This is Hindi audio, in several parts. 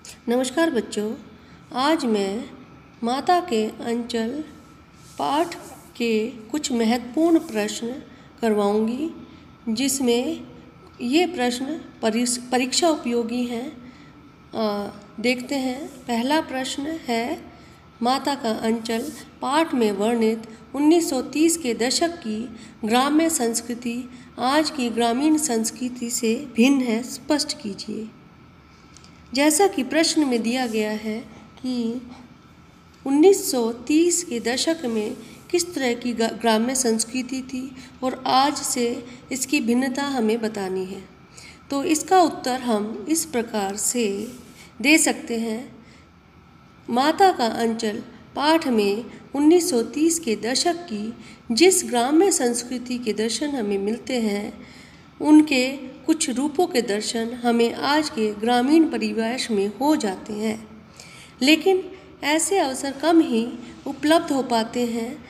नमस्कार बच्चों। आज मैं माता के अंचल पाठ के कुछ महत्वपूर्ण प्रश्न करवाऊंगी, जिसमें ये प्रश्न परीक्षा उपयोगी हैं। देखते हैं। पहला प्रश्न है, माता का अंचल पाठ में वर्णित 1930 के दशक की ग्राम्य संस्कृति आज की ग्रामीण संस्कृति से भिन्न है, स्पष्ट कीजिए। जैसा कि प्रश्न में दिया गया है कि 1930 के दशक में किस तरह की ग्राम्य संस्कृति थी और आज से इसकी भिन्नता हमें बतानी है। तो इसका उत्तर हम इस प्रकार से दे सकते हैं। माता का अंचल पाठ में 1930 के दशक की जिस ग्राम्य संस्कृति के दर्शन हमें मिलते हैं, उनके कुछ रूपों के दर्शन हमें आज के ग्रामीण परिवेश में हो जाते हैं, लेकिन ऐसे अवसर कम ही उपलब्ध हो पाते हैं।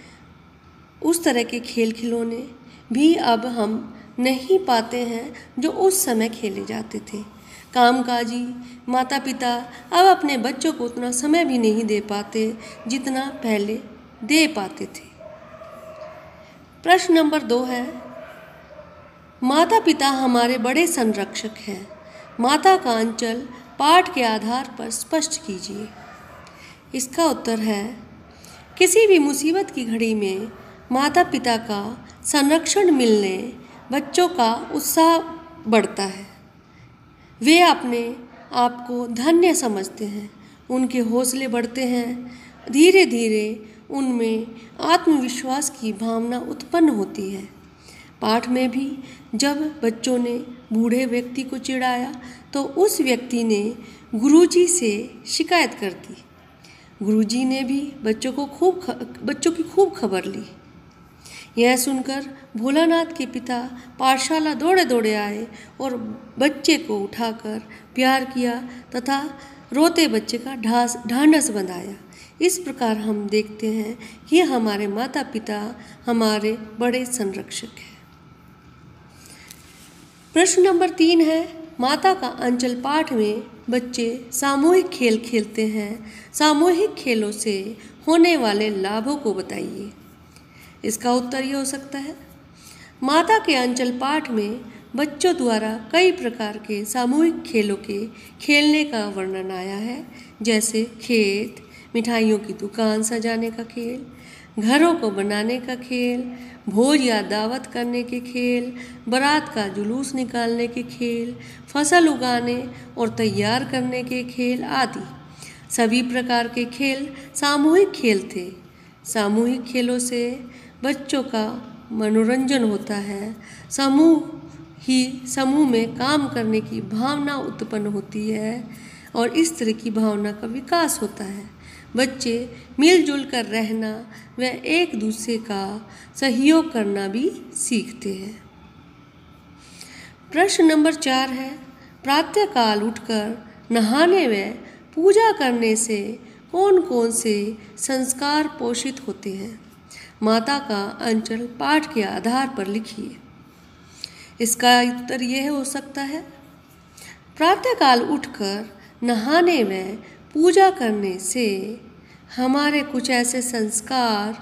उस तरह के खेल खिलौने भी अब हम नहीं पाते हैं जो उस समय खेले जाते थे। कामकाजी माता पिता अब अपने बच्चों को उतना समय भी नहीं दे पाते जितना पहले दे पाते थे। प्रश्न नंबर 2 है, माता पिता हमारे बड़े संरक्षक हैं। माता का अंचल पाठ के आधार पर स्पष्ट कीजिए। इसका उत्तर है, किसी भी मुसीबत की घड़ी में माता पिता का संरक्षण मिलने बच्चों का उत्साह बढ़ता है। वे अपने आप को धन्य समझते हैं, उनके हौसले बढ़ते हैं। धीरे धीरे उनमें आत्मविश्वास की भावना उत्पन्न होती है। पाठ में भी जब बच्चों ने बूढ़े व्यक्ति को चिढ़ाया तो उस व्यक्ति ने गुरुजी से शिकायत कर दी। गुरुजी ने भी बच्चों की खूब खबर ली। यह सुनकर भोलानाथ के पिता पाठशाला दौड़े दौड़े आए और बच्चे को उठाकर प्यार किया तथा रोते बच्चे का ढांढस बंधाया। इस प्रकार हम देखते हैं कि हमारे माता पिता हमारे बड़े संरक्षक हैं। प्रश्न नंबर 3 है, माता का अंचल पाठ में बच्चे सामूहिक खेल खेलते हैं। सामूहिक खेलों से होने वाले लाभों को बताइए। इसका उत्तर ये हो सकता है, माता के अंचल पाठ में बच्चों द्वारा कई प्रकार के सामूहिक खेलों के खेलने का वर्णन आया है, जैसे खेत, मिठाइयों की दुकान सजाने का खेल, घरों को बनाने का खेल, भोज या दावत करने के खेल, बारात का जुलूस निकालने के खेल, फसल उगाने और तैयार करने के खेल आदि। सभी प्रकार के खेल सामूहिक खेल थे। सामूहिक खेलों से बच्चों का मनोरंजन होता है। समूह में काम करने की भावना उत्पन्न होती है और इस तरह की भावना का विकास होता है। बच्चे मिलजुल कर रहना व एक दूसरे का सहयोग करना भी सीखते हैं। प्रश्न नंबर 4 है, प्रातःकाल उठकर नहाने व पूजा करने से कौन कौन से संस्कार पोषित होते हैं? माता का अंचल पाठ के आधार पर लिखिए। इसका उत्तर यह हो सकता है, प्रातःकाल उठकर नहाने व पूजा करने से हमारे कुछ ऐसे संस्कार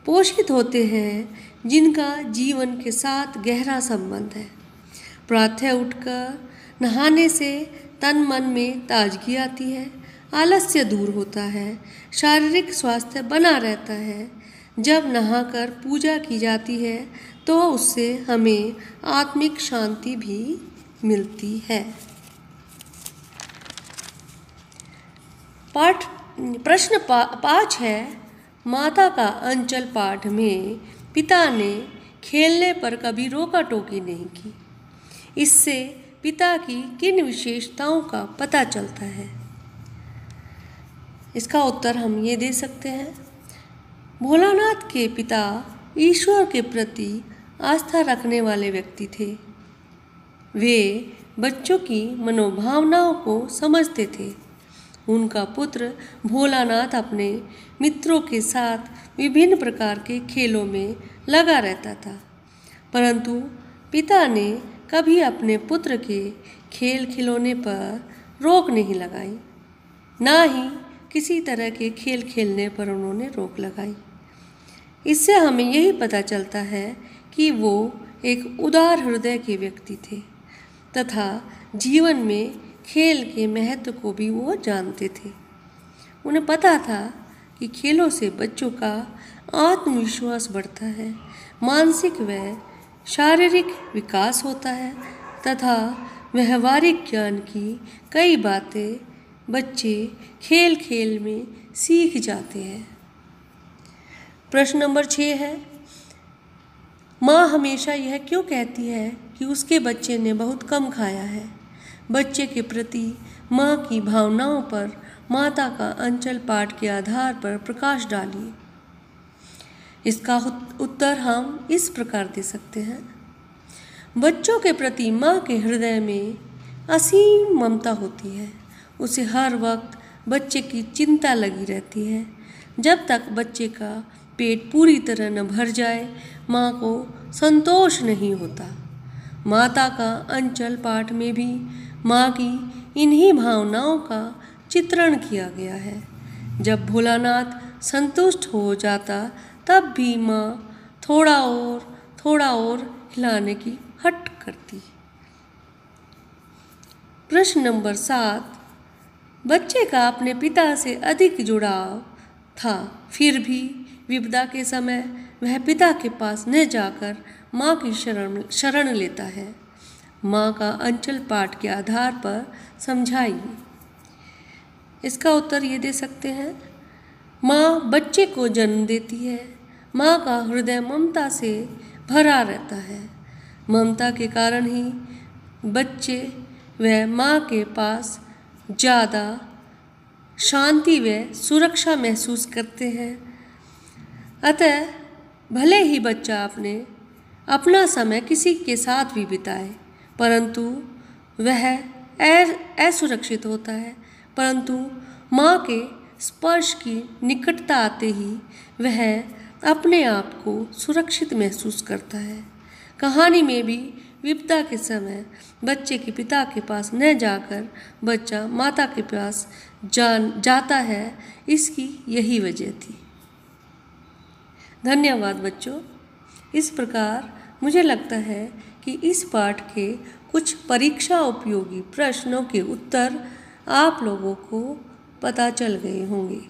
पोषित होते हैं जिनका जीवन के साथ गहरा संबंध है। प्रातः उठकर नहाने से तन मन में ताजगी आती है, आलस्य दूर होता है, शारीरिक स्वास्थ्य बना रहता है। जब नहाकर पूजा की जाती है तो उससे हमें आत्मिक शांति भी मिलती है। प्रश्न 5 है, माता का अंचल पाठ में पिता ने खेलने पर कभी रोका टोकी नहीं की। इससे पिता की किन विशेषताओं का पता चलता है? इसका उत्तर हम ये दे सकते हैं, भोलानाथ के पिता ईश्वर के प्रति आस्था रखने वाले व्यक्ति थे। वे बच्चों की मनोभावनाओं को समझते थे। उनका पुत्र भोलानाथ अपने मित्रों के साथ विभिन्न प्रकार के खेलों में लगा रहता था, परंतु पिता ने कभी अपने पुत्र के खेल खिलौने पर रोक नहीं लगाई। ना ही किसी तरह के खेल खेलने पर उन्होंने रोक लगाई। इससे हमें यही पता चलता है कि वो एक उदार हृदय के व्यक्ति थे तथा जीवन में खेल के महत्व को भी वो जानते थे। उन्हें पता था कि खेलों से बच्चों का आत्मविश्वास बढ़ता है, मानसिक व शारीरिक विकास होता है तथा व्यवहारिक ज्ञान की कई बातें बच्चे खेल खेल में सीख जाते हैं। प्रश्न नंबर 6 है, माँ हमेशा यह क्यों कहती है कि उसके बच्चे ने बहुत कम खाया है? बच्चे के प्रति माँ की भावनाओं पर माता का अंचल पाठ के आधार पर प्रकाश डालिए। इसका उत्तर हम इस प्रकार दे सकते हैं। बच्चों के प्रति माँ के हृदय में असीम ममता होती है। उसे हर वक्त बच्चे की चिंता लगी रहती है। जब तक बच्चे का पेट पूरी तरह न भर जाए, माँ को संतोष नहीं होता। माता का अंचल पाठ में भी माँ की इन्हीं भावनाओं का चित्रण किया गया है। जब भोलानाथ संतुष्ट हो जाता तब भी माँ थोड़ा और हिलाने की हट करती। प्रश्न नंबर 7, बच्चे का अपने पिता से अधिक जुड़ाव था, फिर भी विपदा के समय वह पिता के पास न जाकर माँ की शरण लेता है। माँ का अंचल पाठ के आधार पर समझाइए। इसका उत्तर ये दे सकते हैं, माँ बच्चे को जन्म देती है। माँ का हृदय ममता से भरा रहता है। ममता के कारण ही बच्चे व माँ के पास ज़्यादा शांति व सुरक्षा महसूस करते हैं। अतः भले ही बच्चा अपना समय किसी के साथ भी बिताए, परंतु वह असुरक्षित होता है। परंतु माँ के स्पर्श की निकटता आते ही वह अपने आप को सुरक्षित महसूस करता है। कहानी में भी विपदा के समय बच्चे के पिता के पास न जाकर बच्चा माता के पास जाता है, इसकी यही वजह थी। धन्यवाद बच्चों। इस प्रकार मुझे लगता है कि इस पाठ के कुछ परीक्षा उपयोगी प्रश्नों के उत्तर आप लोगों को पता चल गए होंगे।